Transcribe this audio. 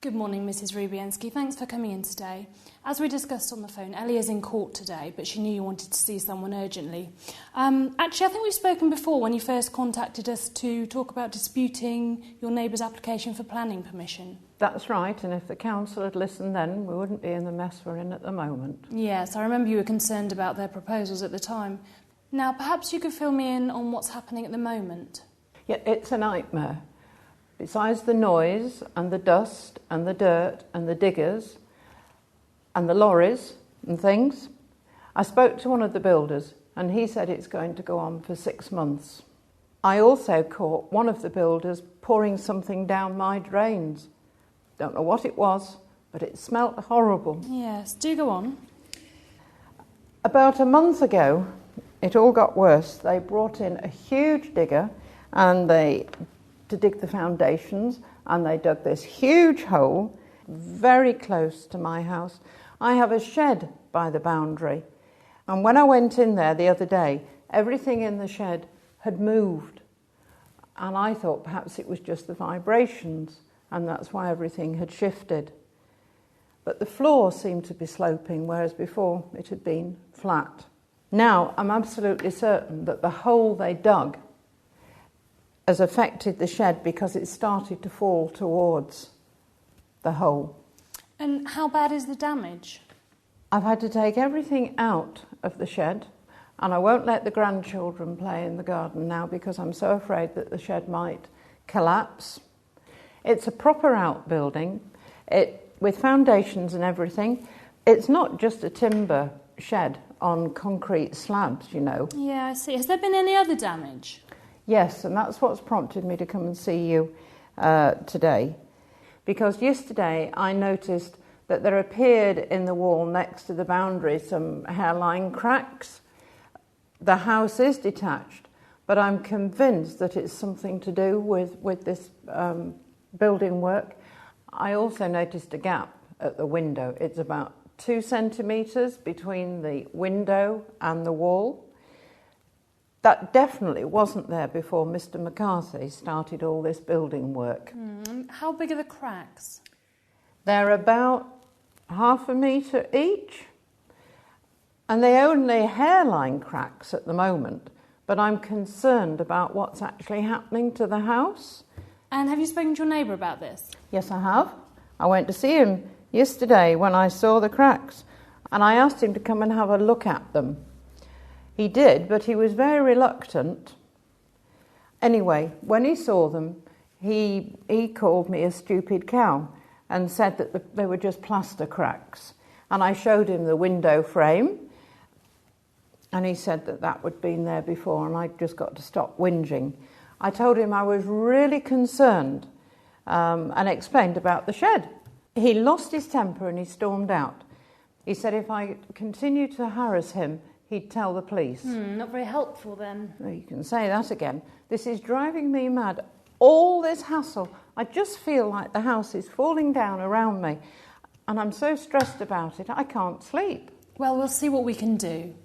Good morning, Mrs. Rubienski. Thanks for coming in today. As we discussed on the phone, Ellie is in court today, but she knew you wanted to see someone urgently. Actually, I think we've spoken before when you first contacted us to talk about disputing your neighbour's application for planning permission. That's right, and if the council had listened then, we wouldn't be in the mess we're in at the moment. Yes, I remember you were concerned about their proposals at the time. Now, perhaps you could fill me in on what's happening at the moment. Yeah, it's a nightmare. Besides the noise and the dust and the dirt and the diggers and the lorries and things, I spoke to one of the builders and he said it's going to go on for 6 months. I also caught one of the builders pouring something down my drains. Don't know what it was, but it smelt horrible. Yes, do go on. About a month ago, it all got worse. They brought in a huge digger and to dig the foundations, and they dug this huge hole very close to my house. I have a shed by the boundary, and when I went in there the other day, everything in the shed had moved, and I thought perhaps it was just the vibrations, and that's why everything had shifted. But the floor seemed to be sloping, whereas before it had been flat. Now I'm absolutely certain that the hole they dug has affected the shed because it started to fall towards the hole. And how bad is the damage? I've had to take everything out of the shed, and I won't let the grandchildren play in the garden now because I'm so afraid that the shed might collapse. It's a proper outbuilding, with foundations and everything. It's not just a timber shed on concrete slabs, you know. Yeah, I see. Has there been any other damage? Yes, and that's what's prompted me to come and see you today. Because yesterday I noticed that there appeared in the wall next to the boundary some hairline cracks. The house is detached, but I'm convinced that it's something to do with this building work. I also noticed a gap at the window. It's about 2 centimetres between the window and the wall. That definitely wasn't there before Mr. McCarthy started all this building work. How big are the cracks? They're about 1/2 metre each, and they're only hairline cracks at the moment, but I'm concerned about what's actually happening to the house. And have you spoken to your neighbour about this? Yes, I have. I went to see him yesterday when I saw the cracks, and I asked him to come and have a look at them. He did, but he was very reluctant. Anyway, when he saw them, he called me a stupid cow and said that they were just plaster cracks. And I showed him the window frame, and he said that that had been there before, and I'd just got to stop whinging. I told him I was really concerned and explained about the shed. He lost his temper and he stormed out. He said if I continued to harass him, he'd tell the police. Not very helpful then. Well, you can say that again. This is driving me mad. All this hassle. I just feel like the house is falling down around me. And I'm so stressed about it, I can't sleep. Well, we'll see what we can do.